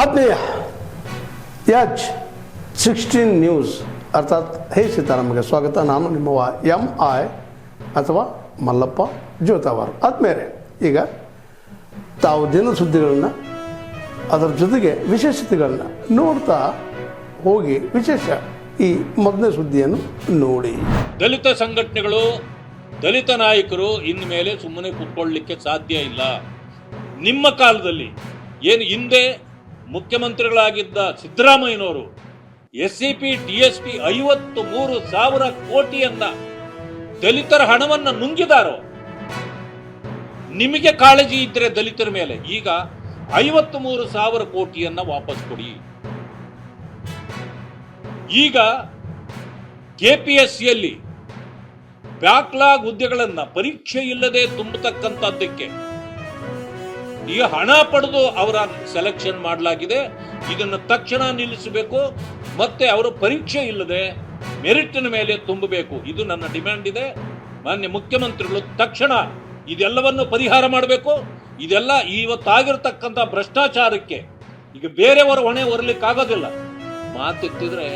ಆತ್ಮೀಯ ಯಾಚ್ 16 ನ್ಯೂಸ್ ಅರ್ಥಾತ್ ಹೇ ಸೀತಾರಾಮಗೆ ಸ್ವಾಗತ. ನಾನು ನಿಮ್ಮವ MI ಅಥವಾ ಮಲ್ಲಪ್ಪ ಜೋತಾವಾರ್. ಆದ್ಮೇಲೆ ಈಗ ತಾವು ದಿನ ಸುದ್ದಿಗಳನ್ನ ಅದರ ಜೊತೆಗೆ ವಿಶೇಷತೆಗಳನ್ನ ನೋಡ್ತಾ ಹೋಗಿ ವಿಶೇಷ ಈ ಮೊದಲನೇ ಸುದ್ದಿಯನ್ನು ನೋಡಿ. ದಲಿತ ಸಂಘಟನೆಗಳು, ದಲಿತ ನಾಯಕರು ಇನ್ಮೇಲೆ ಸುಮ್ಮನೆ ಕೂತ್ಕೊಳ್ಳಲಿಕ್ಕೆ ಸಾಧ್ಯ ಇಲ್ಲ. ನಿಮ್ಮ ಕಾಲದಲ್ಲಿ ಏನು ಹಿಂದೆ ಮುಖ್ಯಮಂತ್ರಿಗಳಾಗಿದ್ದ ಸಿದ್ದರಾಮಯ್ಯನವರು SCP DSP 53,000 ಕೋಟಿಯನ್ನ ದಲಿತರ ಹಣವನ್ನು ನುಂಗಿದಾರೋ, ನಿಮಗೆ ಕಾಳಜಿ ಇದ್ರೆ ದಲಿತರ ಮೇಲೆ ಈಗ 53,000 ಕೋಟಿಯನ್ನ ವಾಪಸ್ ಕೊಡಿ. ಈಗ KPSCಯಲ್ಲಿ ಬ್ಯಾಕ್ಲಾಗ್ ಹುದ್ದೆಗಳನ್ನ ಪರೀಕ್ಷೆ ಇಲ್ಲದೆ ತುಂಬತಕ್ಕಂಥದ್ದಕ್ಕೆ ಈಗ ಹಣ ಪಡೆದು ಅವರ ಸೆಲೆಕ್ಷನ್ ಮಾಡಲಾಗಿದೆ. ಇದನ್ನು ತಕ್ಷಣ ನಿಲ್ಲಿಸಬೇಕು, ಮತ್ತೆ ಅವರು ಪರೀಕ್ಷೆ ಇಲ್ಲದೆ ಮೆರಿಟಿನ ಮೇಲೆ ತುಂಬಬೇಕು. ಇದು ನನ್ನ ಡಿಮ್ಯಾಂಡ್ ಇದೆ. ಮಾನ್ಯ ಮುಖ್ಯಮಂತ್ರಿಗಳು ತಕ್ಷಣ ಇದೆಲ್ಲವನ್ನು ಪರಿಹಾರ ಮಾಡಬೇಕು. ಇದೆಲ್ಲ ಇವತ್ತಾಗಿರ್ತಕ್ಕಂಥ ಭ್ರಷ್ಟಾಚಾರಕ್ಕೆ ಈಗ ಬೇರೆಯವರು ಹೊಣೆ ಹೊರಲಿಕ್ಕಾಗೋದಿಲ್ಲ. ಮಾತೆತ್ತಿದ್ರೆ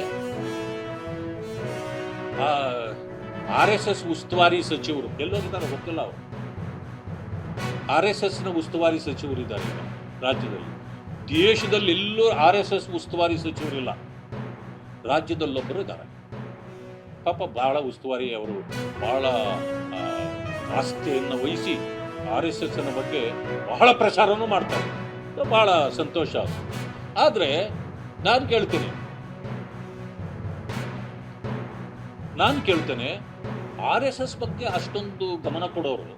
RSS ಉಸ್ತುವಾರಿ ಸಚಿವರು ಎಲ್ಲೋಗಿದ್ದಾರೆ ಗೊತ್ತಿಲ್ಲ. ಅವರು RSSನ ಉಸ್ತುವಾರಿ ಸಚಿವರಿದ್ದಾರೆ ಈಗ ರಾಜ್ಯದಲ್ಲಿ. ದೇಶದಲ್ಲಿ ಎಲ್ಲೂ RSS ಉಸ್ತುವಾರಿ ಸಚಿವರಿಲ್ಲ, ರಾಜ್ಯದಲ್ಲೊಬ್ಬರು ಇದ್ದಾರೆ. ಪಾಪ ಬಹಳ ಉಸ್ತುವಾರಿ, ಅವರು ಬಹಳ ಆಸ್ಥೆಯನ್ನು ವಹಿಸಿ RSSನ ಬಗ್ಗೆ ಬಹಳ ಪ್ರಚಾರನೂ ಮಾಡ್ತಾರೆ. ಬಹಳ ಸಂತೋಷ. ಆದರೆ ನಾನು ಕೇಳ್ತೇನೆ RSS ಬಗ್ಗೆ ಅಷ್ಟೊಂದು ಗಮನ ಕೊಡೋರು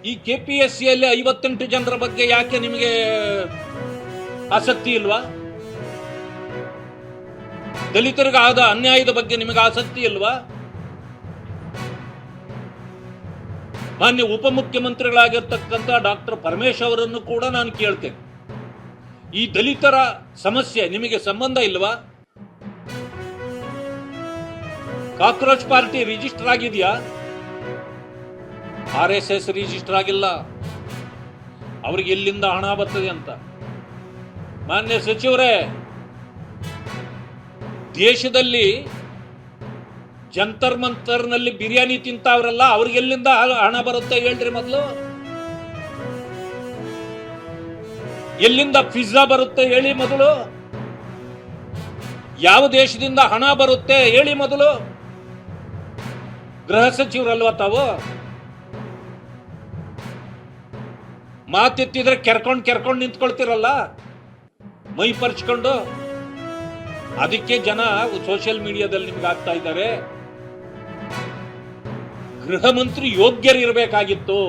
ಈ KPSCಯಲ್ಲಿ 58 ಜನರ ಬಗ್ಗೆ ಯಾಕೆ ನಿಮಗೆ ಆಸಕ್ತಿ ಇಲ್ವಾ? ದಲಿತರಿಗೆ ಆದ ಅನ್ಯಾಯದ ಬಗ್ಗೆ ನಿಮಗೆ ಆಸಕ್ತಿ ಇಲ್ವಾ? ಮಾನ್ಯ ಉಪಮುಖ್ಯಮಂತ್ರಿಗಳಾಗಿರ್ತಕ್ಕಂಥ ಡಾಕ್ಟರ್ ಪರಮೇಶ್ ಅವರನ್ನು ಕೂಡ ನಾನು ಕೇಳ್ತೇನೆ, ಈ ದಲಿತರ ಸಮಸ್ಯೆ ನಿಮಗೆ ಸಂಬಂಧ ಇಲ್ವಾ? ಕಾಕ್ರೋಚ್ ಪಾರ್ಟಿ ರಿಜಿಸ್ಟರ್ ಆಗಿದೆಯಾ? RSS ರಿಜಿಸ್ಟರ್ ಆಗಿಲ್ಲ. ಅವ್ರಿಗೆ ಎಲ್ಲಿಂದ ಹಣ ಬರ್ತದೆ ಅಂತ. ಮಾನ್ಯ ಸಚಿವರೇ, ದೇಶದಲ್ಲಿ ಜಂತರ್ ಮಂತರ್ನಲ್ಲಿ ಬಿರಿಯಾನಿ ತಿಂತಾವ್ರಲ್ಲ, ಅವ್ರಿಗೆ ಎಲ್ಲಿಂದ ಹಣ ಬರುತ್ತೆ ಹೇಳ್ರಿ ಮೊದಲು. ಎಲ್ಲಿಂದ ಪಿಜ್ಜಾ ಬರುತ್ತೆ ಹೇಳಿ ಮೊದಲು. ಯಾವ ದೇಶದಿಂದ ಹಣ ಬರುತ್ತೆ ಹೇಳಿ ಮೊದಲು. ಗೃಹ ಸಚಿವರಲ್ವಾ ತಾವು? ಮಾತೆತ್ತಿದ್ರೆ ಕೆರ್ಕೊಂಡು ನಿಂತ್ಕೊಳ್ತಿರಲ್ಲ, ಮೈ ಪರ್ಚ್ಕೊಂಡು. ಅದಕ್ಕೆ ಜನ ಸೋಷಿಯಲ್ ಮೀಡಿಯಾದಲ್ಲಿ ನಿಮ್ಗೆ ಆಗ್ತಾ ಇದ್ದಾರೆ. ಗೃಹ ಮಂತ್ರಿ ಯೋಗ್ಯರಿರಬೇಕಾಗಿತ್ತು.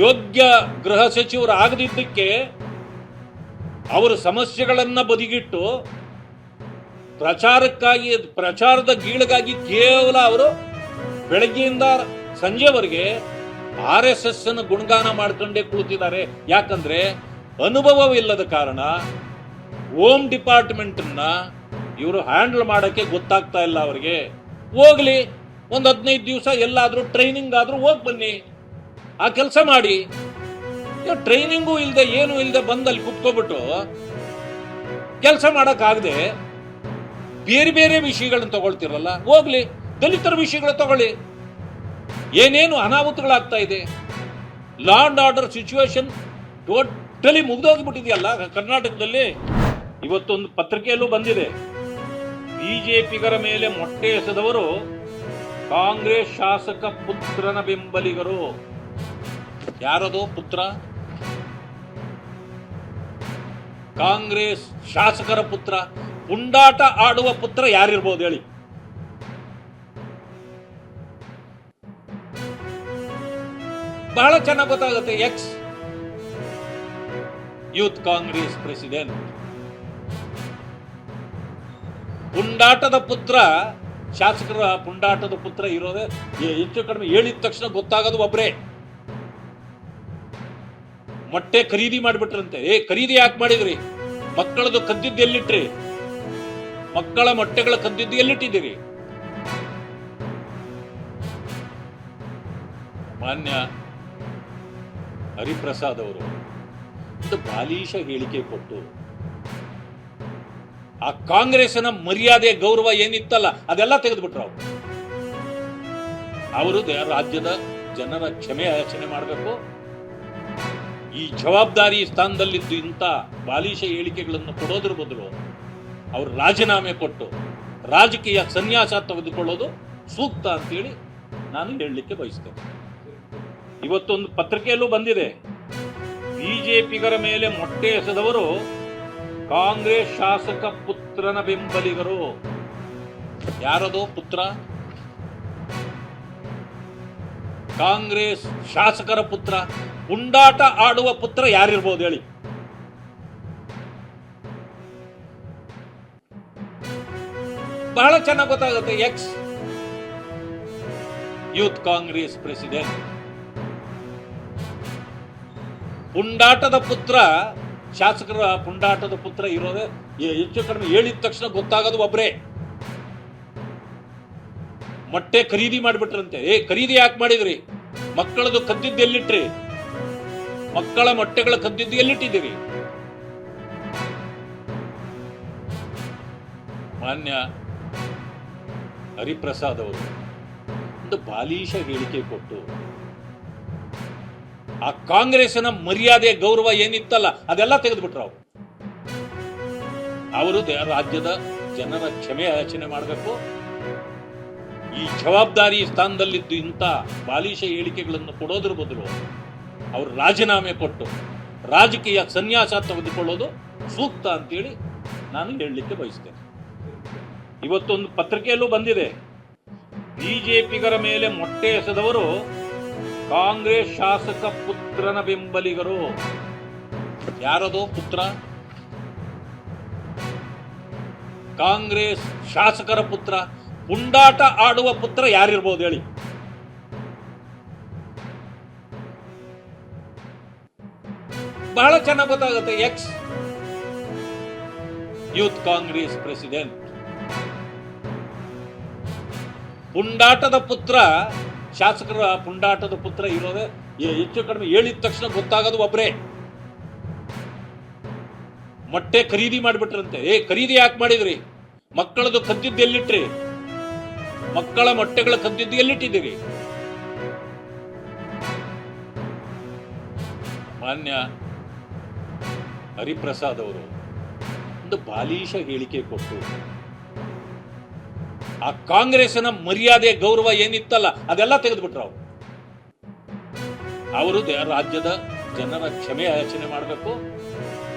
ಯೋಗ್ಯ ಗೃಹ ಸಚಿವರು ಆಗದಿದ್ದಕ್ಕೆ ಅವರ ಸಮಸ್ಯೆಗಳನ್ನ ಬದಿಗಿಟ್ಟು ಪ್ರಚಾರದ ಗೀಳಿಗಾಗಿ ಕೇವಲ ಅವರು ಬೆಳಗ್ಗೆಯಿಂದ ಸಂಜೆವರೆಗೆ RSS ಅನ್ನು ಗುಣಗಾನ ಮಾಡ್ಕೊಂಡೇ ಕೂತಿದ್ದಾರೆ. ಯಾಕಂದ್ರೆ ಅನುಭವವಿಲ್ಲದ ಕಾರಣ ಹೋಮ್ ಡಿಪಾರ್ಟ್ಮೆಂಟ್ ಇವರು ಹ್ಯಾಂಡಲ್ ಮಾಡಕ್ಕೆ ಗೊತ್ತಾಗ್ತಾ ಇಲ್ಲ ಅವರಿಗೆ. ಹೋಗ್ಲಿ, ಒಂದು 15 ದಿವಸ ಎಲ್ಲಾದ್ರೂ ಟ್ರೈನಿಂಗ್ ಆದ್ರೂ ಹೋಗಿ ಬನ್ನಿ, ಆ ಕೆಲಸ ಮಾಡಿ. ಟ್ರೈನಿಂಗು ಇಲ್ಲದೆ ಏನು ಇಲ್ಲದೆ ಬಂದಲ್ಲಿ ಕುತ್ಕೋಬಿಟ್ಟು ಕೆಲಸ ಮಾಡಕ್ಕಾಗದೆ ಬೇರೆ ಬೇರೆ ವಿಷಯಗಳನ್ನ ತಗೊಳ್ತಿರಲ್ಲ. ಹೋಗ್ಲಿ, ದಲಿತರ ವಿಷಯಗಳು ತಗೊಳ್ಳಿ. ಏನೇನು ಅನಾಹುತಗಳಾಗ್ತಾ ಇದೆ. Law and order situation totally ಮುಗ್ದೋಗ್ಬಿಟ್ಟಿದೆಯಲ್ಲ ಕರ್ನಾಟಕದಲ್ಲಿ. ಇವತ್ತೊಂದು ಪತ್ರಿಕೆಯಲ್ಲೂ ಬಂದಿದೆ, ಬಿಜೆಪಿಗರ ಮೇಲೆ ಮೊಟ್ಟೆ ಎಸೆದವರು ಕಾಂಗ್ರೆಸ್ ಶಾಸಕ ಪುತ್ರನ ಬೆಂಬಲಿಗರು. ಯಾರದು ಪುತ್ರ? ಕಾಂಗ್ರೆಸ್ ಶಾಸಕರ ಪುತ್ರ. ಪುಂಡಾಟ ಆಡುವ ಪುತ್ರ ಯಾರಿರ್ಬೋದು ಹೇಳಿ? ಬಹಳ ಚೆನ್ನಾಗಿ ಗೊತ್ತಾಗುತ್ತೆ. Ex youth Congress president. ಪುಂಡಾಟದ ಪುತ್ರ, ಶಾಸಕರ ಪುಂಡಾಟದ ಪುತ್ರ ಇರೋದೇ ಹೆಚ್ಚು ಕಡಿಮೆ ಹೇಳಿದ ತಕ್ಷಣ ಗೊತ್ತಾಗೋದು ಒಬ್ರೇ. ಮೊಟ್ಟೆ ಖರೀದಿ ಮಾಡಿಬಿಟ್ರಂತೆ. ಖರೀದಿ ಯಾಕೆ ಮಾಡಿದ್ರಿ? ಮಕ್ಕಳದು ಕದ್ದಿದ್ದು ಎಲ್ಲಿಟ್ರಿ? ಮಕ್ಕಳ ಮೊಟ್ಟೆಗಳ ಕದ್ದಿದ್ದು ಎಲ್ಲಿಟ್ಟಿದ್ದೀರಿ? ಮಾನ್ಯ ಹರಿಪ್ರಸಾದ್ ಅವರು ಒಂದು ಬಾಲಿಶ ಹೇಳಿಕೆ ಕೊಟ್ಟು ಆ ಕಾಂಗ್ರೆಸ್ನ ಮರ್ಯಾದೆ ಗೌರವ ಏನಿತ್ತಲ್ಲ ಅದೆಲ್ಲ ತೆಗೆದುಬಿಟ್ರು. ಅವರು ರಾಜ್ಯದ ಜನರ ಕ್ಷಮೆ ಯಾಚನೆ ಮಾಡಬೇಕು. ಈ ಜವಾಬ್ದಾರಿ ಸ್ಥಾನದಲ್ಲಿದ್ದು ಇಂಥ ಬಾಲಿಶ ಹೇಳಿಕೆಗಳನ್ನು ಕೊಡೋದ್ರ ಬದಲು ಅವರು ರಾಜೀನಾಮೆ ಕೊಟ್ಟು ರಾಜಕೀಯ ಸನ್ಯಾಸ ತೆಗೆದುಕೊಳ್ಳೋದು ಸೂಕ್ತ ಅಂತೇಳಿ ನಾನು ಹೇಳಲಿಕ್ಕೆ ಬಯಸ್ತೇನೆ. ಇವತ್ತೊಂದು ಪತ್ರಿಕೆಯಲ್ಲೂ ಬಂದಿದೆ, ಬಿಜೆಪಿಗರ ಮೇಲೆ ಮೊಟ್ಟೆ ಎಸೆದವರು ಕಾಂಗ್ರೆಸ್ ಶಾಸಕ ಪುತ್ರನ ಬೆಂಬಲಿಗರು. ಯಾರದು ಪುತ್ರ? ಕಾಂಗ್ರೆಸ್ ಶಾಸಕರ ಪುತ್ರ. ಪುಂಡಾಟ ಆಡುವ ಪುತ್ರ ಯಾರಿರ್ಬೋದು ಹೇಳಿ? ಬಹಳ ಚೆನ್ನಾಗಿ ಗೊತ್ತಾಗುತ್ತೆ. Ex youth Congress president. ಪುಂಡಾಟದ ಪುತ್ರ, ಶಾಸಕರ ಪುಂಡಾಟದ ಪುತ್ರ ಇರೋದೇ ಹೆಚ್ಚು ಕಡಿಮೆ ಹೇಳಿದ ತಕ್ಷಣ ಗೊತ್ತಾಗೋದು ಒಬ್ರೇ. ಮೊಟ್ಟೆ ಖರೀದಿ ಮಾಡಿಬಿಟ್ರಂತೆ. ಖರೀದಿ ಯಾಕೆ ಮಾಡಿದ್ರಿ? ಮಕ್ಕಳದು ಕದ್ದಿದ್ದು ಎಲ್ಲಿಟ್ರಿ? ಮಕ್ಕಳ ಮೊಟ್ಟೆಗಳ ಕದ್ದಿದ್ದು ಎಲ್ಲಿಟ್ಟಿದ್ದೀರಿ? ಮಾನ್ಯ ಹರಿಪ್ರಸಾದ್ ಅವರು ಒಂದು ಬಾಲಿಶ ಹೇಳಿಕೆ ಕೊಟ್ಟು ಆ ಕಾಂಗ್ರೆಸ್ನ ಮರ್ಯಾದೆ ಗೌರವ ಏನಿತ್ತಲ್ಲ ಅದೆಲ್ಲ ತೆಗೆದುಬಿಟ್ರು. ಅವರು ರಾಜ್ಯದ ಜನರ ಕ್ಷಮೆ ಯಾಚನೆ ಮಾಡಬೇಕು. ಈ ಜವಾಬ್ದಾರಿ ಸ್ಥಾನದಲ್ಲಿದ್ದು ಇಂಥ ಬಾಲಿಶ ಹೇಳಿಕೆಗಳನ್ನು ಕೊಡೋದ್ರ ಬದಲು ಅವರು ರಾಜೀನಾಮೆ ಕೊಟ್ಟು ರಾಜಕೀಯ ಸನ್ಯಾಸ ತೆಗೆದುಕೊಳ್ಳೋದು ಸೂಕ್ತ ಅಂತೇಳಿ ನಾನು ಹೇಳಲಿಕ್ಕೆ ಬಯಸ್ತೇನೆ. ಇವತ್ತೊಂದು ಪತ್ರಿಕೆಯಲ್ಲೂ ಬಂದಿದೆ, ಬಿಜೆಪಿಗರ ಮೇಲೆ ಮೊಟ್ಟೆ ಎಸೆದವರು ಕಾಂಗ್ರೆಸ್ ಶಾಸಕ ಪುತ್ರನ ಬೆಂಬಲಿಗರು. ಯಾರದು ಪುತ್ರ? ಕಾಂಗ್ರೆಸ್ ಶಾಸಕರ ಪುತ್ರ. ಪುಂಡಾಟ ಆಡುವ ಪುತ್ರ ಯಾರಿರ್ಬೋದು ಹೇಳಿ? ಬಹಳ ಚೆನ್ನಾಗಿ ಗೊತ್ತಾಗುತ್ತೆ. Ex youth Congress president. ಪುಂಡಾಟದ ಪುತ್ರ, ಶಾಸಕರ ಪುಂಡಾಟದ ಪುತ್ರ ಇರೋದೇ ಹೆಚ್ಚು ಕಡಿಮೆ ಹೇಳಿದ ತಕ್ಷಣ ಗೊತ್ತಾಗೋದು ಒಬ್ರೇ. ಮೊಟ್ಟೆ ಖರೀದಿ ಮಾಡಿಬಿಟ್ರಂತೆ. ಖರೀದಿ ಯಾಕೆ ಮಾಡಿದ್ರಿ? ಮಕ್ಕಳದು ಕದ್ದಿದ್ದು ಎಲ್ಲಿಟ್ರಿ? ಮಕ್ಕಳ ಮೊಟ್ಟೆಗಳ ಕದ್ದಿದ್ದು ಎಲ್ಲಿಟ್ಟಿದ್ದೀರಿ? ಮಾನ್ಯ ಹರಿಪ್ರಸಾದ್ ಅವರು ಒಂದು ಬಾಲಿಶ ಹೇಳಿಕೆ ಕೊಟ್ಟು ಆ ಕಾಂಗ್ರೆಸ್ನ ಮರ್ಯಾದೆ ಗೌರವ ಏನಿತ್ತಲ್ಲ ಅದೆಲ್ಲ ತೆಗೆದುಬಿಟ್ರು. ಅವರು ರಾಜ್ಯದ ಜನರ ಕ್ಷಮೆ ಯಾಚನೆ ಮಾಡಬೇಕು.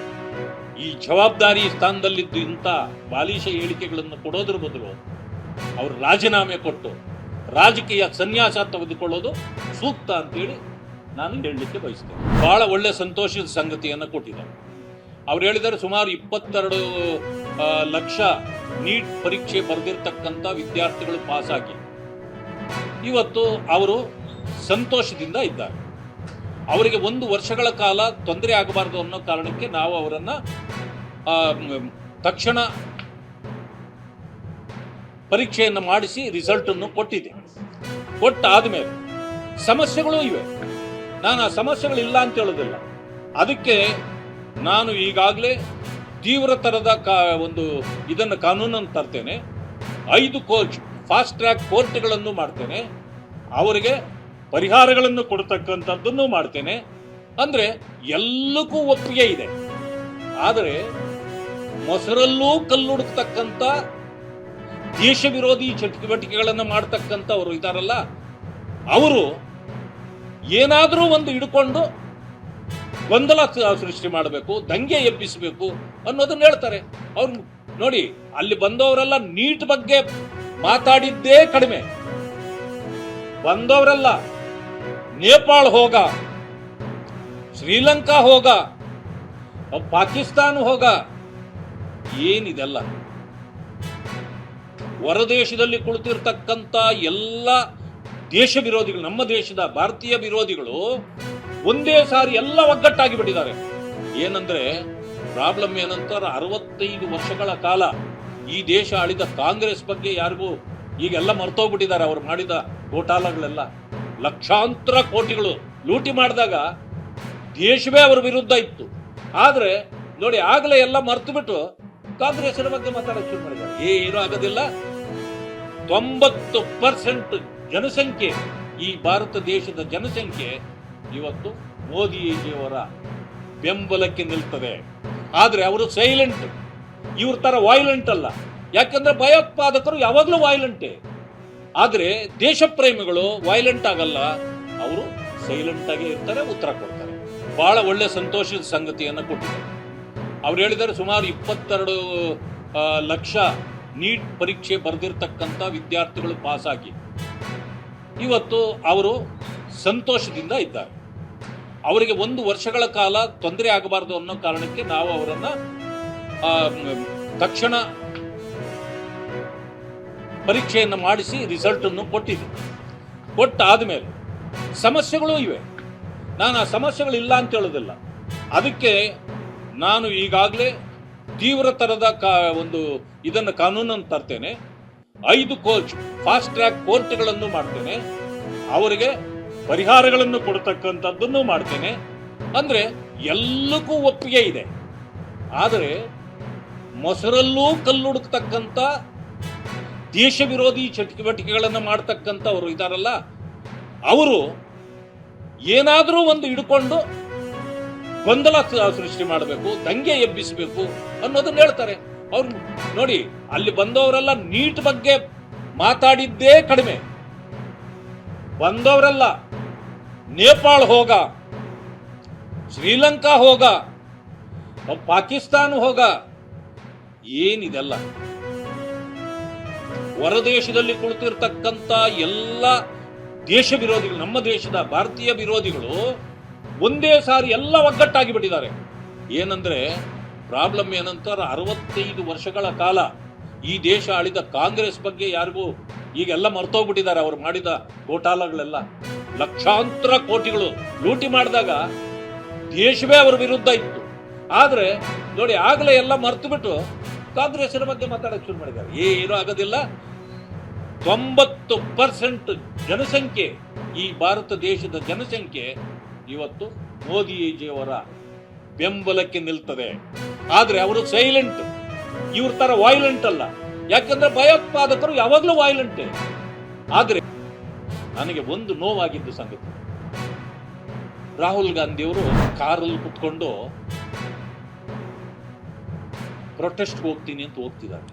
ಈ ಜವಾಬ್ದಾರಿ ಸ್ಥಾನದಲ್ಲಿದ್ದು ಇಂಥ ಬಾಲಿಶ ಹೇಳಿಕೆಗಳನ್ನು ಕೊಡೋದ್ರ ಬದಲು ಅವರು ರಾಜೀನಾಮೆ ಕೊಟ್ಟು ರಾಜಕೀಯ ಸನ್ಯಾಸ ತೆಗೆದುಕೊಳ್ಳೋದು ಸೂಕ್ತ ಅಂತೇಳಿ ನಾನು ಹೇಳಲಿಕ್ಕೆ ಬಯಸ್ತೇನೆ. ಬಹಳ ಒಳ್ಳೆ ಸಂತೋಷದ ಸಂಗತಿಯನ್ನು ಕೊಟ್ಟಿದ್ದಾರೆ. ಅವ್ರು ಹೇಳಿದ್ದಾರೆ, ಸುಮಾರು 22 ಲಕ್ಷ ನೀಟ್ ಪರೀಕ್ಷೆ ಬರೆದಿರ್ತಕ್ಕಂಥ ವಿದ್ಯಾರ್ಥಿಗಳು ಪಾಸ್ ಆಗಿ ಇವತ್ತು ಅವರು ಸಂತೋಷದಿಂದ ಇದ್ದಾರೆ. ಅವರಿಗೆ 1 ವರ್ಷಗಳ ಕಾಲ ತೊಂದರೆ ಆಗಬಾರದು ಅನ್ನೋ ಕಾರಣಕ್ಕೆ ನಾವು ಅವರನ್ನ ತಕ್ಷಣ ಪರೀಕ್ಷೆಯನ್ನು ಮಾಡಿಸಿ ರಿಸಲ್ಟ್ ಅನ್ನು ಕೊಟ್ಟಿದೆ. ಕೊಟ್ಟಾದ್ಮೇಲೆ ಸಮಸ್ಯೆಗಳು ಇವೆ. ನಾನು ಆ ಸಮಸ್ಯೆಗಳಿಲ್ಲ ಅಂತ ಹೇಳೋದಿಲ್ಲ. ಅದಕ್ಕೆ ನಾನು ಈಗಾಗಲೇ ತೀವ್ರತರದ ಒಂದು ಇದನ್ನು ಕಾನೂನನ್ನು ತರ್ತೇನೆ. 5 ಫಾಸ್ಟ್ ಟ್ರ್ಯಾಕ್ ಕೋರ್ಟ್ಗಳನ್ನು ಮಾಡ್ತೇನೆ. ಅವರಿಗೆ ಪರಿಹಾರಗಳನ್ನು ಕೊಡ್ತಕ್ಕಂಥದ್ದನ್ನು ಮಾಡ್ತೇನೆ. ಅಂದ್ರೆ ಎಲ್ಲಕ್ಕೂ ಒಪ್ಪಿಗೆ ಇದೆ. ಆದರೆ ಮೊಸರಲ್ಲೂ ಕಲ್ಲುಡುಕ್ತಕ್ಕಂಥ ದೇಶ ವಿರೋಧಿ ಚಟುವಟಿಕೆಗಳನ್ನು ಮಾಡ್ತಕ್ಕಂಥವ್ರು ಇದಾರಲ್ಲ, ಅವರು ಏನಾದರೂ ಒಂದು ಹಿಡ್ಕೊಂಡು ಗೊಂದಲ ಸೃಷ್ಟಿ ಮಾಡಬೇಕು, ದಂಗೆ ಎಬ್ಬಿಸಬೇಕು ಅನ್ನೋದನ್ನ ಹೇಳ್ತಾರೆ. ಅವ್ರು ನೋಡಿ, ಅಲ್ಲಿ ಬಂದವರೆಲ್ಲ ನೀಟ್ ಬಗ್ಗೆ ಮಾತಾಡಿದ್ದೇ ಕಡಿಮೆ. ಬಂದವರೆಲ್ಲ ನೇಪಾಳ ಹೋಗ, ಶ್ರೀಲಂಕಾ ಹೋಗ, ಪಾಕಿಸ್ತಾನ ಹೋಗ, ಏನಿದೆಲ್ಲ ಹೊರದೇಶದಲ್ಲಿ ಕುಳಿತಿರ್ತಕ್ಕಂಥ ಎಲ್ಲ ದೇಶ ವಿರೋಧಿಗಳು, ನಮ್ಮ ದೇಶದ ಭಾರತೀಯ ವಿರೋಧಿಗಳು ಒಂದೇ ಸಾರಿ ಎಲ್ಲ ಒಗ್ಗಟ್ಟಾಗಿ ಬಿಟ್ಟಿದ್ದಾರೆ. ಏನಂದ್ರೆ ಪ್ರಾಬ್ಲಮ್ ಏನಂತಾರೆ, 65 ವರ್ಷಗಳ ಕಾಲ ಈ ದೇಶ ಆಳಿದ ಕಾಂಗ್ರೆಸ್ ಬಗ್ಗೆ ಯಾರಿಗೂ ಈಗೆಲ್ಲ ಮರ್ತೋಗ್ಬಿಟ್ಟಿದ್ದಾರೆ. ಅವ್ರು ಮಾಡಿದ ಘೋಟಾಲಗಳೆಲ್ಲ ಲಕ್ಷಾಂತರ ಕೋಟಿಗಳು ಲೂಟಿ ಮಾಡಿದಾಗ ದೇಶವೇ ಅವರ ವಿರುದ್ಧ ಇತ್ತು. ಆದ್ರೆ ನೋಡಿ ಆಗಲೇ ಎಲ್ಲ ಮರ್ತು ಬಿಟ್ಟು ಕಾಂಗ್ರೆಸ್ಸಿನ ಬಗ್ಗೆ ಮಾತಾಡಕ್ಕೆ ಶುರು ಮಾಡಿದ್ದಾರೆ. ಏನೂ ಆಗೋದಿಲ್ಲ. 90% ಜನಸಂಖ್ಯೆ, ಈ ಭಾರತ ದೇಶದ ಜನಸಂಖ್ಯೆ ಇವತ್ತು ಮೋದಿಜಿಯವರ ಬೆಂಬಲಕ್ಕೆ ನಿಲ್ತದೆ. ಆದ್ರೆ ಅವರು ಸೈಲೆಂಟ್, ಇವ್ರ ತರ ವಾಯ್ಲೆಂಟ್ ಅಲ್ಲ. ಯಾಕಂದ್ರೆ ಭಯೋತ್ಪಾದಕರು ಯಾವಾಗಲೂ ವಾಯ್ಲೆಂಟೇ. ಆದ್ರೆ ದೇಶ ಪ್ರೇಮಿಗಳು ವಾಯ್ಲೆಂಟ್ ಆಗಲ್ಲ, ಅವರು ಸೈಲೆಂಟ್ ಆಗಿ ಇರ್ತಾರೆ, ಉತ್ತರ ಕೊಡ್ತಾರೆ. ಬಹಳ ಒಳ್ಳೆ ಸಂತೋಷದ ಸಂಗತಿಯನ್ನು ಕೊಟ್ಟಿದ್ದಾರೆ. ಅವ್ರು ಹೇಳಿದ್ದಾರೆ ಸುಮಾರು 22 ಲಕ್ಷ ನೀಟ್ ಪರೀಕ್ಷೆ ಬರೆದಿರ್ತಕ್ಕಂಥ ವಿದ್ಯಾರ್ಥಿಗಳು ಪಾಸ್ ಆಗಿ ಇವತ್ತು ಅವರು ಸಂತೋಷದಿಂದ ಇದ್ದಾರೆ. ಅವರಿಗೆ 1 ವರ್ಷಗಳ ಕಾಲ ತೊಂದರೆ ಆಗಬಾರದು ಅನ್ನೋ ಕಾರಣಕ್ಕೆ ನಾವು ಅವರನ್ನ ತಕ್ಷಣ ಪರೀಕ್ಷೆಯನ್ನು ಮಾಡಿಸಿ ರಿಸಲ್ಟ್ ಅನ್ನು ಕೊಟ್ಟಿದ್ದೀವಿ. ಕೊಟ್ಟಾದ್ಮೇಲೆ ಸಮಸ್ಯೆಗಳು ಇವೆ. ನಾನು ಆ ಸಮಸ್ಯೆಗಳಿಲ್ಲ ಅಂತ ಹೇಳೋದಿಲ್ಲ. ಅದಕ್ಕೆ ನಾನು ಈಗಾಗಲೇ ತೀವ್ರ ತರದ ಒಂದು ಇದನ್ನು ಕಾನೂನನ್ನು ತರ್ತೇನೆ. 5 ಫಾಸ್ಟ್ ಟ್ರ್ಯಾಕ್ ಕೋರ್ಟ್ಗಳನ್ನು ಮಾಡ್ತೇನೆ. ಅವರಿಗೆ ಪರಿಹಾರಗಳನ್ನು ಕೊಡ್ತಕ್ಕಂಥದ್ದನ್ನು ಮಾಡ್ತೇನೆ. ಅಂದ್ರೆ ಎಲ್ಲಕ್ಕೂ ಒಪ್ಪಿಗೆ ಇದೆ. ಆದರೆ ಮೊಸರಲ್ಲೂ ಕಲ್ಲುಡುಕ್ತಕ್ಕಂಥ ದೇಶ ವಿರೋಧಿ ಚಟುವಟಿಕೆಗಳನ್ನು ಮಾಡ್ತಕ್ಕಂಥವ್ರು ಇದಾರಲ್ಲ, ಅವರು ಏನಾದರೂ ಒಂದು ಹಿಡ್ಕೊಂಡು ಗೊಂದಲ ಸೃಷ್ಟಿ ಮಾಡಬೇಕು, ದಂಗೆ ಎಬ್ಬಿಸಬೇಕು ಅನ್ನೋದನ್ನ ಹೇಳ್ತಾರೆ. ಅವ್ರು ನೋಡಿ, ಅಲ್ಲಿ ಬಂದವರೆಲ್ಲ ನೀಟ್ ಬಗ್ಗೆ ಮಾತಾಡಿದ್ದೇ ಕಡಿಮೆ. ಬಂದವರೆಲ್ಲ ನೇಪಾಳ ಹೋಗ, ಶ್ರೀಲಂಕಾ ಹೋಗ, ಪಾಕಿಸ್ತಾನ ಹೋಗ, ಏನಿದೆಲ್ಲ ಹೊರದೇಶದಲ್ಲಿ ಕುಳಿತಿರ್ತಕ್ಕಂಥ ಎಲ್ಲ ದೇಶ ವಿರೋಧಿಗಳು, ನಮ್ಮ ದೇಶದ ಭಾರತೀಯ ವಿರೋಧಿಗಳು ಒಂದೇ ಸಾರಿ ಎಲ್ಲ ಒಗ್ಗಟ್ಟಾಗಿ ಬಿಟ್ಟಿದ್ದಾರೆ. ಏನಂದ್ರೆ ಪ್ರಾಬ್ಲಮ್ ಏನಂತಾರೆ, 65 ವರ್ಷಗಳ ಕಾಲ ಈ ದೇಶ ಆಳಿದ ಕಾಂಗ್ರೆಸ್ ಬಗ್ಗೆ ಯಾರಿಗೂ ಈಗೆಲ್ಲ ಮರ್ತೋಗ್ಬಿಟ್ಟಿದ್ದಾರೆ. ಅವರು ಮಾಡಿದ ಘೋಟಾಲಗಳೆಲ್ಲ ಲಕ್ಷಾಂತರ ಕೋಟಿಗಳು ಲೂಟಿ ಮಾಡಿದಾಗ ದೇಶವೇ ಅವರ ವಿರುದ್ಧ ಇತ್ತು. ಆದ್ರೆ ನೋಡಿ ಆಗಲೇ ಎಲ್ಲ ಮರ್ತು ಬಿಟ್ಟು ಕಾಂಗ್ರೆಸ್ಸಿನ ಬಗ್ಗೆ ಮಾತಾಡಕ್ಕೆ ಶುರು ಮಾಡಿದ್ದಾರೆ. ಏನೂ ಆಗೋದಿಲ್ಲ. 90% ಜನಸಂಖ್ಯೆ, ಈ ಭಾರತ ದೇಶದ ಜನಸಂಖ್ಯೆ ಇವತ್ತು ಮೋದಿಜಿಯವರ ಬೆಂಬಲಕ್ಕೆ ನಿಲ್ತದೆ. ಆದ್ರೆ ಅವರು ಸೈಲೆಂಟ್, ಇವ್ರ ತರ ವಾಯ್ಲೆಂಟ್ ಅಲ್ಲ. ಯಾಕಂದ್ರೆ ಭಯೋತ್ಪಾದಕರು ಯಾವಾಗಲೂ ವಾಯ್ಲೆಂಟೇ. ಆದ್ರೆ ನನಗೆ ಒಂದು ನೋವಾಗಿದ್ದು ಸಂಗತಿ, ರಾಹುಲ್ ಗಾಂಧಿಯವರು ಕಾರಲ್ಲಿ ಕುತ್ಕೊಂಡು ಪ್ರೊಟೆಸ್ಟ್ಗೆ ಹೋಗ್ತೀನಿ ಅಂತ ಹೋಗ್ತಿದ್ದಾರೆ.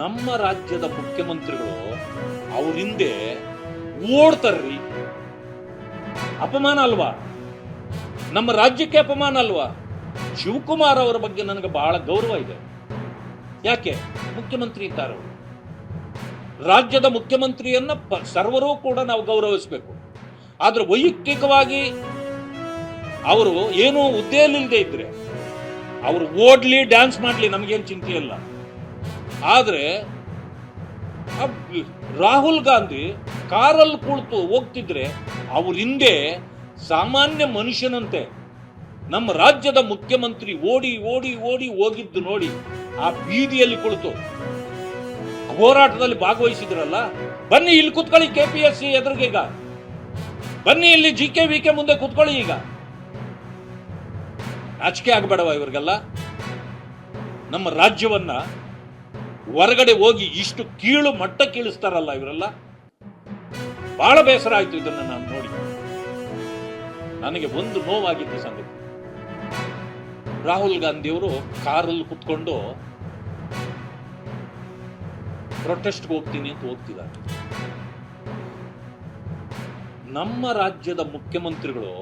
ನಮ್ಮ ರಾಜ್ಯದ ಮುಖ್ಯಮಂತ್ರಿಗಳು ಅವ್ರ ಹಿಂದೆ ಓಡ್ತಾರ್ರಿ. ಅಪಮಾನ ಅಲ್ವಾ? ನಮ್ಮ ರಾಜ್ಯಕ್ಕೆ ಅಪಮಾನ ಅಲ್ವಾ? ಶಿವಕುಮಾರ್ ಅವರ ಬಗ್ಗೆ ನನಗೆ ಬಹಳ ಗೌರವ ಇದೆ. ಯಾಕೆ? ಮುಖ್ಯಮಂತ್ರಿ ಇದ್ದಾರೆ. ರಾಜ್ಯದ ಮುಖ್ಯಮಂತ್ರಿಯನ್ನ ಸರ್ವರೂ ಕೂಡ ನಾವು ಗೌರವಿಸಬೇಕು. ಆದ್ರೆ ವೈಯಕ್ತಿಕವಾಗಿ ಅವರು ಏನು ಹುದ್ದೆಯಲ್ಲಿಲ್ಲದೆ ಇದ್ರೆ ಅವರು ಓಡ್ಲಿ, ಡ್ಯಾನ್ಸ್ ಮಾಡ್ಲಿ, ನಮಗೇನು ಚಿಂತೆ ಇಲ್ಲ. ಆದ್ರೆ ರಾಹುಲ್ ಗಾಂಧಿ ಕಾರಲ್ಲಿ ಕುಳಿತು ಹೋಗ್ತಿದ್ರೆ ಅವ್ರ ಹಿಂದೆ ಸಾಮಾನ್ಯ ಮನುಷ್ಯನಂತೆ ನಮ್ಮ ರಾಜ್ಯದ ಮುಖ್ಯಮಂತ್ರಿ ಓಡಿ ಓಡಿ ಓಡಿ ಹೋಗಿದ್ದು ನೋಡಿ ಆ ಬೀದಿಯಲ್ಲಿ ಕುಳಿತು ಹೋರಾಟದಲ್ಲಿ ಭಾಗವಹಿಸಿದ್ರಲ್ಲ. ಬನ್ನಿ ಇಲ್ಲಿ ಕುತ್ಕೊಳ್ಳಿ, KPSC ಎದುರಿಗೆ, ಈಗ ಬನ್ನಿ ಇಲ್ಲಿ GK ಮುಂದೆ ಕುತ್ಕೊಳ್ಳಿ. ಈಗ ನಾಚಿಕೆ ಆಗಬೇಡವ ಇವ್ರಿಗೆಲ್ಲ? ನಮ್ಮ ರಾಜ್ಯವನ್ನ ಹೊರಗಡೆ ಹೋಗಿ ಇಷ್ಟು ಕೀಳು ಮಟ್ಟಕ್ಕೆ ಇಳಿಸ್ತಾರಲ್ಲ ಇವರೆಲ್ಲ. ಬಹಳ ಬೇಸರ ಆಯ್ತು ಇದನ್ನ ನಾನು ನೋಡಿ. ನನಗೆ ಒಂದು ನೋವಾಗಿದ್ದು ಸಂಗತಿ, ರಾಹುಲ್ ಗಾಂಧಿಯವರು ಕಾರಲ್ಲಿ ಕುತ್ಕೊಂಡು ಪ್ರೊಟೆಸ್ಟ್ಗೆ ಹೋಗ್ತೀನಿ ಅಂತ ಹೋಗ್ತಿದ್ದಾರೆ. ನಮ್ಮ ರಾಜ್ಯದ ಮುಖ್ಯಮಂತ್ರಿಗಳು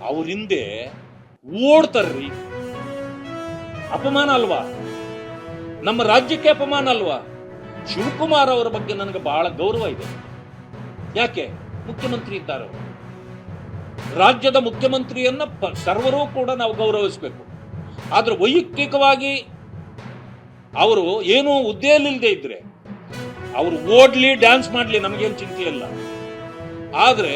ಅವ್ರ ಹಿಂದೆ ಓಡ್ತಾರ್ರಿ. ಅಪಮಾನ ಅಲ್ವಾ? ನಮ್ಮ ರಾಜ್ಯಕ್ಕೆ ಅಪಮಾನ ಅಲ್ವಾ? ಶಿವಕುಮಾರ್ ಅವರ ಬಗ್ಗೆ ನನಗೆ ಬಹಳ ಗೌರವ ಇದೆ. ಯಾಕೆ? ಮುಖ್ಯಮಂತ್ರಿ ಇದ್ದಾರೆ. ರಾಜ್ಯದ ಮುಖ್ಯಮಂತ್ರಿಯನ್ನ ಸರ್ವರೂ ಕೂಡ ನಾವು ಗೌರವಿಸಬೇಕು. ಆದ್ರೆ ವೈಯಕ್ತಿಕವಾಗಿ ಅವರು ಏನು ಹುದ್ದೆಯಲ್ಲಿಲ್ಲದೆ ಇದ್ರೆ ಅವರು ಓಡ್ಲಿ, ಡ್ಯಾನ್ಸ್ ಮಾಡ್ಲಿ, ನಮಗೇನು ಚಿಂತೆ ಇಲ್ಲ. ಆದ್ರೆ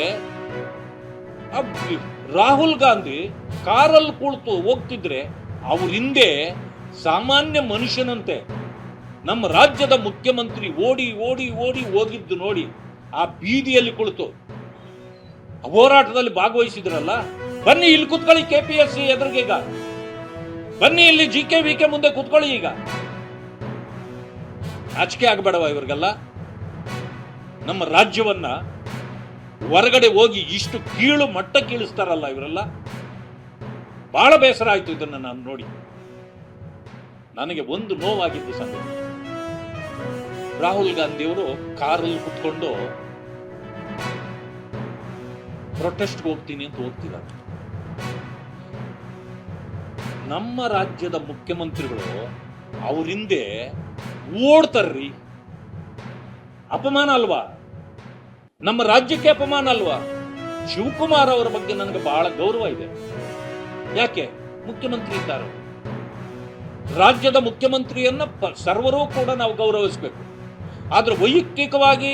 ರಾಹುಲ್ ಗಾಂಧಿ ಕಾರಲ್ಲಿ ಕುಳಿತು ಹೋಗ್ತಿದ್ರೆ ಅವ್ರ ಹಿಂದೆ ಸಾಮಾನ್ಯ ಮನುಷ್ಯನಂತೆ ನಮ್ಮ ರಾಜ್ಯದ ಮುಖ್ಯಮಂತ್ರಿ ಓಡಿ ಓಡಿ ಓಡಿ ಹೋಗಿದ್ದು ನೋಡಿ ಆ ಬೀದಿಯಲ್ಲಿ ಕುಳಿತು ಹೋರಾಟದಲ್ಲಿ ಭಾಗವಹಿಸಿದ್ರಲ್ಲ, ಬನ್ನಿ ಇಲ್ಲಿ ಕುತ್ಕೊಳ್ಳಿ KPSC ಎದುರಿಗೆ, ಈಗ ಬನ್ನಿ ಇಲ್ಲಿ GK VK ಮುಂದೆ ಕುತ್ಕೊಳ್ಳಿ. ಈಗ ನಾಚಿಕೆ ಆಗಬೇಡವ ಇವ್ರಿಗೆಲ್ಲ? ನಮ್ಮ ರಾಜ್ಯವನ್ನ ಹೊರಗಡೆ ಹೋಗಿ ಇಷ್ಟು ಕೀಳು ಮಟ್ಟಕ್ಕೆ ಇಳಿಸ್ತಾರಲ್ಲ ಇವರೆಲ್ಲ. ಬಹಳ ಬೇಸರ ಆಯ್ತು ಇದನ್ನ ನಾನು ನೋಡಿ. ನನಗೆ ಒಂದು ನೋವಾಗಿದ್ದು ಸಂಗತಿ, ರಾಹುಲ್ ಗಾಂಧಿಯವರು ಕಾರಲ್ಲಿ ಕುತ್ಕೊಂಡು ಪ್ರೊಟೆಸ್ಟ್ಗೆ ಹೋಗ್ತೀನಿ ಅಂತ ಹೋಗ್ತಿದ್ದಾರೆ. ನಮ್ಮ ರಾಜ್ಯದ ಮುಖ್ಯಮಂತ್ರಿಗಳು ಅವ್ರ ಹಿಂದೆ ಓಡ್ತಾರ್ರಿ. ಅಪಮಾನ ಅಲ್ವಾ? ನಮ್ಮ ರಾಜ್ಯಕ್ಕೆ ಅಪಮಾನ ಅಲ್ವಾ? ಶಿವಕುಮಾರ್ ಅವರ ಬಗ್ಗೆ ನನಗೆ ಬಹಳ ಗೌರವ ಇದೆ. ಯಾಕೆ? ಮುಖ್ಯಮಂತ್ರಿ ಇದ್ದಾರೆ. ರಾಜ್ಯದ ಮುಖ್ಯಮಂತ್ರಿಯನ್ನ ಸರ್ವರೂ ಕೂಡ ನಾವು ಗೌರವಿಸಬೇಕು. ಆದ್ರೆ ವೈಯಕ್ತಿಕವಾಗಿ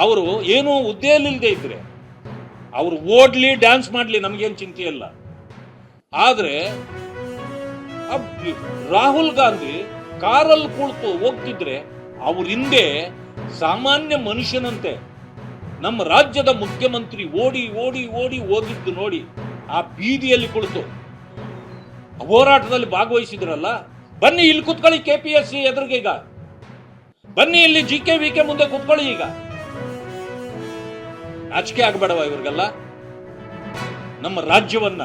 ಅವರು ಏನೂ ಹುದ್ದೆಯಲ್ಲಿಲ್ಲದೆ ಇದ್ರೆ ಅವರು ಓಡ್ಲಿ ಡ್ಯಾನ್ಸ್ ಮಾಡ್ಲಿ, ನಮಗೇನು ಚಿಂತೆ ಇಲ್ಲ. ಆದ್ರೆ ರಾಹುಲ್ ಗಾಂಧಿ ಕಾರಲ್ಲಿ ಕುಳಿತು ಹೋಗ್ತಿದ್ರೆ ಅವ್ರ ಹಿಂದೆ ಸಾಮಾನ್ಯ ಮನುಷ್ಯನಂತೆ ನಮ್ಮ ರಾಜ್ಯದ ಮುಖ್ಯಮಂತ್ರಿ ಓಡಿ ಓಡಿ ಓಡಿ ಹೋಗಿದ್ದು ನೋಡಿ, ಆ ಬೀದಿಯಲ್ಲಿ ಕುಳಿತು ಹೋರಾಟದಲ್ಲಿ ಭಾಗವಹಿಸಿದ್ರಲ್ಲ, ಬನ್ನಿ ಇಲ್ಲಿ ಕುತ್ಕೊಳ್ಳಿ KPSC ಎದುರಿಗೆ, ಈಗ ಬನ್ನಿ ಇಲ್ಲಿ GK VK ಮುಂದೆ ಕುತ್ಕೊಳ್ಳಿ. ಈಗ ನಾಚಿಕೆ ಆಗಬೇಡವ ಇವ್ರಿಗೆಲ್ಲ? ನಮ್ಮ ರಾಜ್ಯವನ್ನ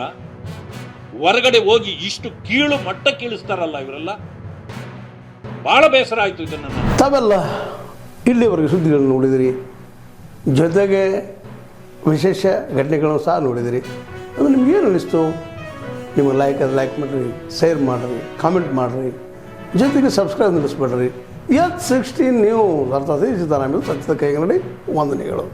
ಹೊರಗಡೆ ಹೋಗಿ ಇಷ್ಟು ಕೀಳು ಮಟ್ಟಕ್ಕೆ ಇಳಿಸ್ತಾರಲ್ಲ ಇವರೆಲ್ಲ. ಬಹಳ ಬೇಸರ ಆಯ್ತು ಇದನ್ನ. ತಾವೆಲ್ಲ ಇಲ್ಲಿವರೆಗೆ ಸುದ್ದಿಗಳನ್ನು ನೋಡಿದಿರಿ, ಜೊತೆಗೆ ವಿಶೇಷ ಘಟನೆಗಳನ್ನು ಸಹ ನೋಡಿದಿರಿ. ಅದು ನಿಮ್ಗೇನು ಅನ್ನಿಸ್ತು? ನಿಮಗೆ ಲೈಕ್ ಮಾಡಿರಿ, ಶೇರ್ ಮಾಡಿರಿ, ಕಾಮೆಂಟ್ ಮಾಡಿರಿ, ಜೊತೆಗೆ ಸಬ್ಸ್ಕ್ರೈಬ್ ನಿಲ್ಲಿಸ್ಬೇಡ್ರಿ. H16 ನ್ಯೂಸ್ ಅರ್ಥಾತ್ ಸಿದ್ದರಾಮಯ್ಯ ಸತ್ಯದ ಕೈಗನ್ನಡಿ ವಂದನೆಗಳು.